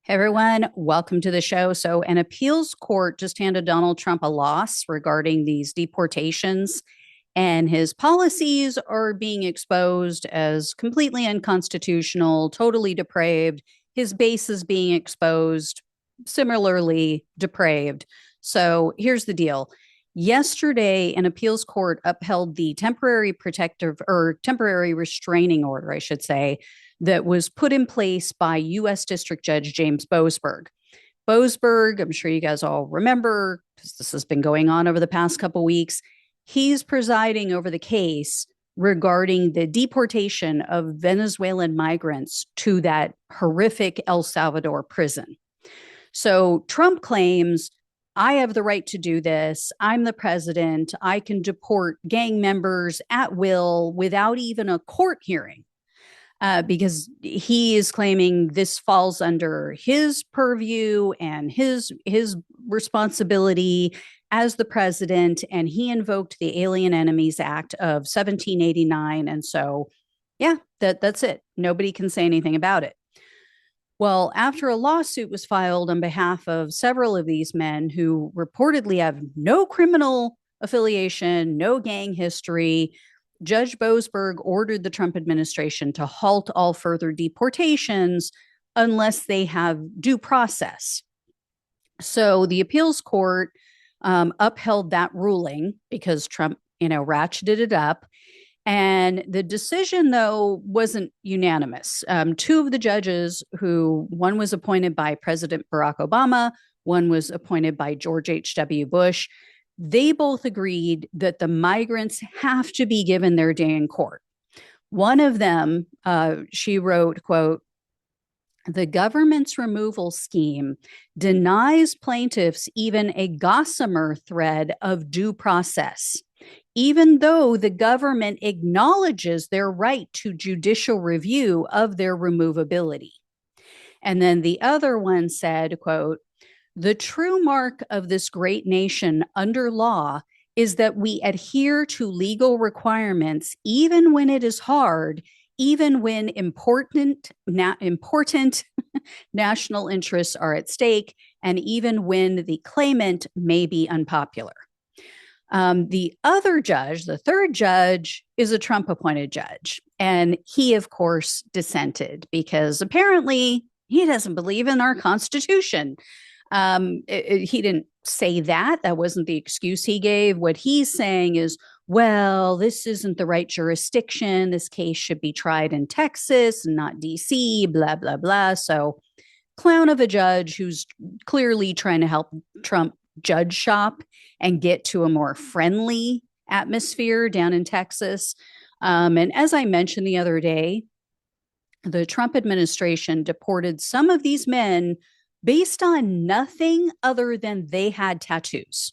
Hey everyone, welcome to the show. So, an appeals court just handed Donald Trump a loss regarding these deportations, and his policies are being exposed as completely unconstitutional, totally depraved. His base is being exposed, similarly depraved. So, here's the deal. Yesterday, an appeals court upheld the temporary protective or temporary restraining order, I should say, that was put in place by U.S. District Judge James Boasberg. Boasberg, I'm sure you guys all remember, because this has been going on over the past couple weeks. He's presiding over the case regarding the deportation of Venezuelan migrants to that horrific El Salvador prison. So Trump claims, I have the right to do this. I'm the president. I can deport gang members at will without even a court hearing. Because he is claiming this falls under his purview and his responsibility as the president, and he invoked the Alien Enemies Act of 1789, and so yeah, that's it. Nobody can say anything about it. Well, after a lawsuit was filed on behalf of several of these men who reportedly have no criminal affiliation, no gang history, Judge Boasberg ordered the Trump administration to halt all further deportations unless they have due process. So the appeals court upheld that ruling because Trump, ratcheted it up. And the decision, though, wasn't unanimous. Two of the judges, one was appointed by President Barack Obama, one was appointed by George H.W. Bush, they both agreed that the migrants have to be given their day in court. One of them, she wrote, quote, "The government's removal scheme denies plaintiffs even a gossamer thread of due process, even though the government acknowledges their right to judicial review of their removability." And then the other one said, quote, "The true mark of this great nation under law is that we adhere to legal requirements even when it is hard, even when important national interests are at stake, and even when the claimant may be unpopular." The other judge, the third judge, is a Trump-appointed judge. And he, of course, dissented because apparently he doesn't believe in our Constitution. He didn't say that. That wasn't the excuse he gave. What he's saying is, well, this isn't the right jurisdiction. This case should be tried in Texas and not DC, blah, blah, blah. So, clown of a judge who's clearly trying to help Trump judge shop and get to a more friendly atmosphere down in Texas. And as I mentioned the other day, the Trump administration deported some of these men based on nothing other than they had tattoos.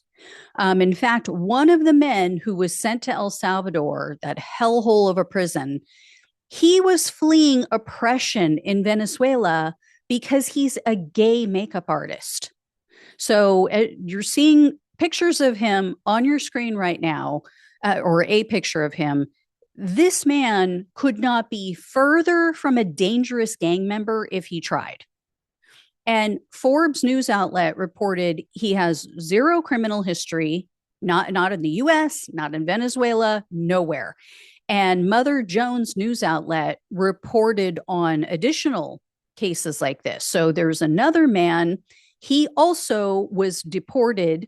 In fact, one of the men who was sent to El Salvador, that hellhole of a prison, he was fleeing oppression in Venezuela because he's a gay makeup artist. So you're seeing pictures of him on your screen right now, or a picture of him. This man could not be further from a dangerous gang member if he tried. And Forbes news outlet reported he has zero criminal history, not in the US, not in Venezuela, nowhere. And Mother Jones news outlet reported on additional cases like this. So there's another man. He also was deported.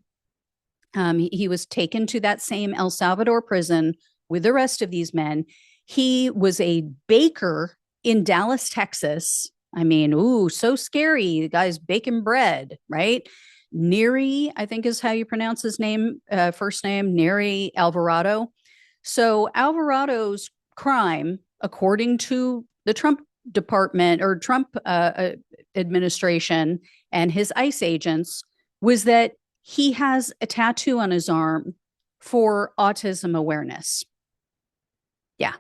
He was taken to that same El Salvador prison with the rest of these men. He was a baker in Dallas, Texas. I mean, ooh, so scary. The guy's baking bread, right? Neri, I think is how you pronounce his name, first name, Neri Alvarado. So Alvarado's crime, according to the Trump department or Trump administration and his ICE agents, was that he has a tattoo on his arm for autism awareness. Yeah,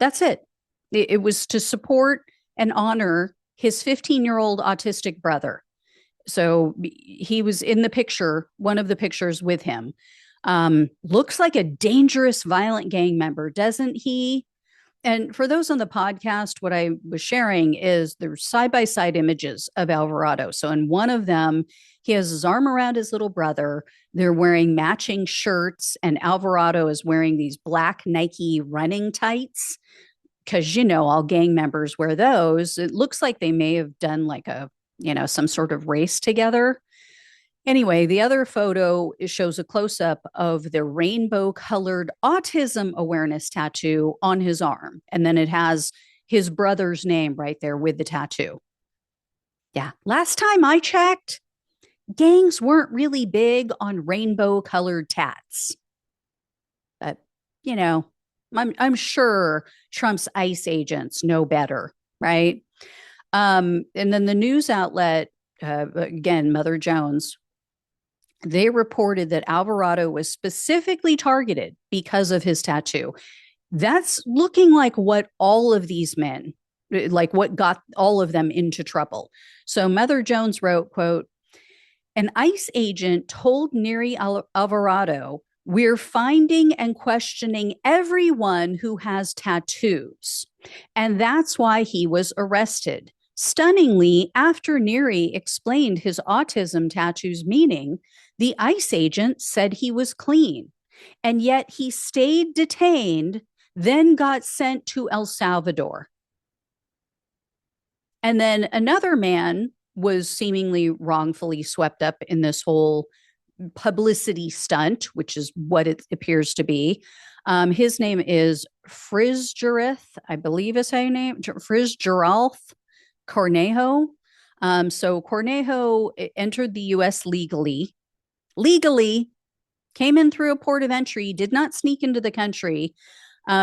that's it. It was to support and honor his 15-year-old autistic brother. So he was in the picture, one of the pictures with him. Looks like a dangerous, violent gang member, doesn't he? And for those on the podcast, what I was sharing is there's side by side images of Alvarado. So in one of them, he has his arm around his little brother. They're wearing matching shirts, and Alvarado is wearing these black Nike running tights because, all gang members wear those. It looks like they may have done like some sort of race together. Anyway, the other photo shows a close up of the rainbow colored autism awareness tattoo on his arm. And then it has his brother's name right there with the tattoo. Yeah. Last time I checked, gangs weren't really big on rainbow colored tats. But, I'm sure Trump's ICE agents know better, right? And then the news outlet, again, Mother Jones, they reported that Alvarado was specifically targeted because of his tattoo. That's looking like what all of these men, like what got all of them into trouble. So Mother Jones wrote, quote, an ICE agent told Neri Alvarado, we're finding and questioning everyone who has tattoos. And that's why he was arrested. Stunningly, after Neri explained his autism tattoo's meaning, the ICE agent said he was clean, and yet he stayed detained, then got sent to El Salvador. And then another man was seemingly wrongfully swept up in this whole publicity stunt, which is what it appears to be. His name is Frizgereth, I believe is how you name Frizgeralth Cornejo. So Cornejo entered the U.S. legally, came in through a port of entry, did not sneak into the country.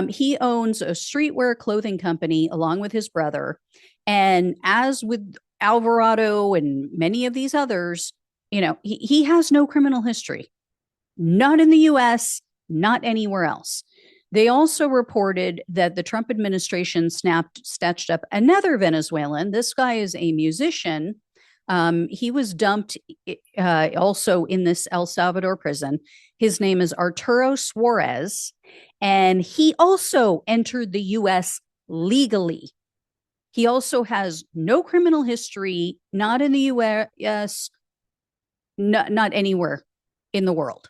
He owns a streetwear clothing company along with his brother. And as with Alvarado and many of these others, he has no criminal history, not in the US, not anywhere else. They also reported that the Trump administration snatched up another Venezuelan. This guy is a musician. He was dumped also in this El Salvador prison. His name is Arturo Suarez, and he also entered the U.S. legally. He also has no criminal history, not in the U.S., not anywhere in the world.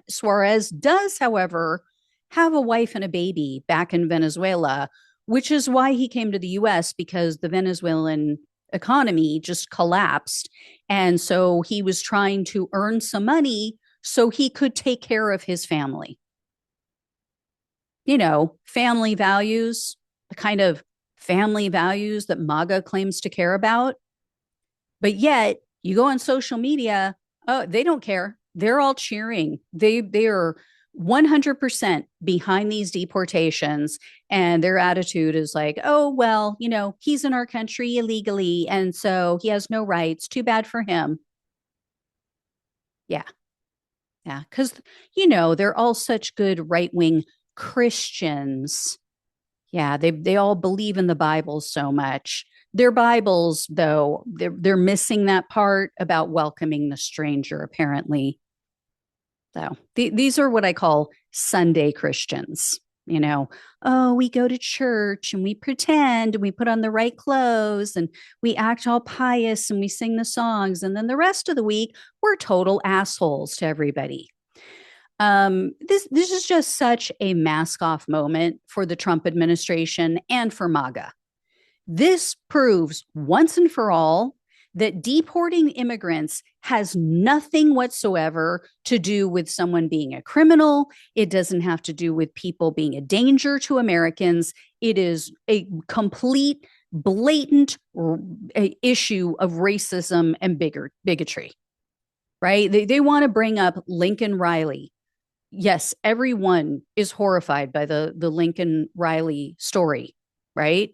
Suarez does, however, have a wife and a baby back in Venezuela, which is why he came to the U.S., because the Venezuelan economy just collapsed. And so he was trying to earn some money so he could take care of his family. Family values, the kind of family values that MAGA claims to care about. But yet you go on social media, oh, they don't care. They're all cheering. They are 100% behind these deportations. And their attitude is like, oh, well, he's in our country illegally, and so he has no rights. Too bad for him. Yeah. Yeah. Because, they're all such good right-wing Christians. Yeah. They all believe in the Bible so much. Their Bibles, though, they're missing that part about welcoming the stranger, apparently. So these are what I call Sunday Christians. Oh, we go to church and we pretend and we put on the right clothes and we act all pious and we sing the songs. And then the rest of the week, we're total assholes to everybody. This is just such a mask off moment for the Trump administration and for MAGA. This proves once and for all that deporting immigrants has nothing whatsoever to do with someone being a criminal. It doesn't have to do with people being a danger to Americans. It is a complete, blatant issue of racism and bigotry, right? They want to bring up Lincoln Riley. Yes, everyone is horrified by the Lincoln Riley story, right?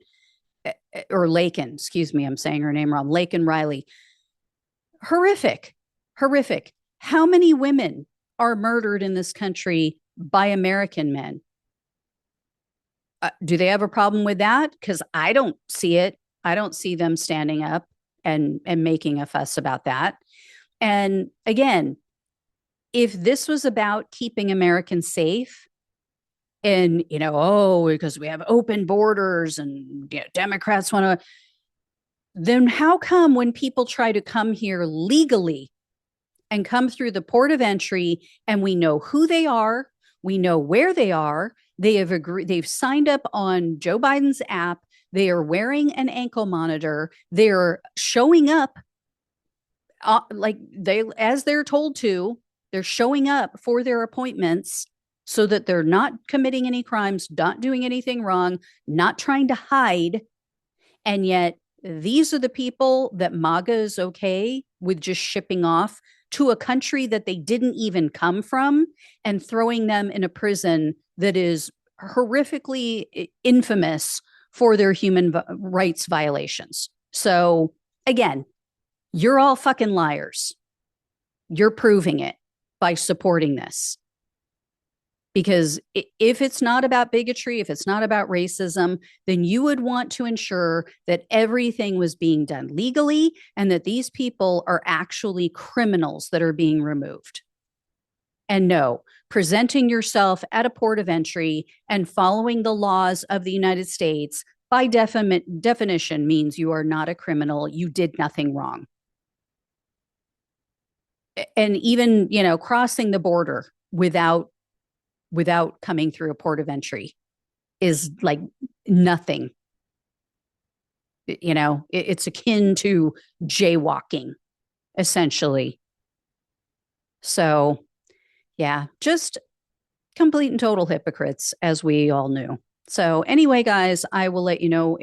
Or Laken, excuse me, I'm saying her name wrong. Laken Riley. Horrific. How many women are murdered in this country by American men? Do they have a problem with that? Because I don't see it. I don't see them standing up and making a fuss about that. And again, if this was about keeping Americans safe, And, oh, because we have open borders and Democrats want to. Then how come when people try to come here legally and come through the port of entry and we know who they are, we know where they are, they've signed up on Joe Biden's app, they are wearing an ankle monitor, they're showing up like they as they're told to, they're showing up for their appointments so that they're not committing any crimes, not doing anything wrong, not trying to hide. And yet these are the people that MAGA is okay with just shipping off to a country that they didn't even come from and throwing them in a prison that is horrifically infamous for their human rights violations. So again, you're all fucking liars. You're proving it by supporting this. Because if it's not about bigotry, if it's not about racism, then you would want to ensure that everything was being done legally and that these people are actually criminals that are being removed. And no, presenting yourself at a port of entry and following the laws of the United States by definition means you are not a criminal. You did nothing wrong. And even, crossing the border without coming through a port of entry is like nothing. It's akin to jaywalking, essentially. So, yeah, just complete and total hypocrites, as we all knew. So anyway, guys, I will let you know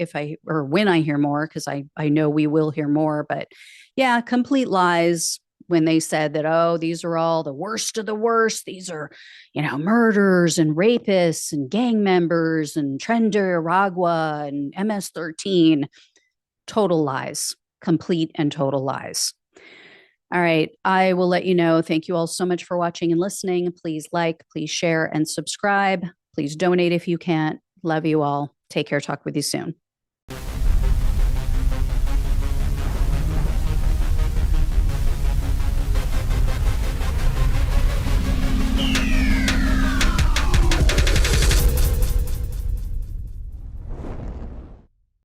when I hear more, because I know we will hear more. But yeah, complete lies when they said that, oh, these are all the worst of the worst. These are, murders and rapists and gang members and Tren de Aragua and MS-13. Total lies, complete and total lies. All right. I will let you know. Thank you all so much for watching and listening. Please like, please share, and subscribe. Please donate if you can't. Love you all. Take care. Talk with you soon.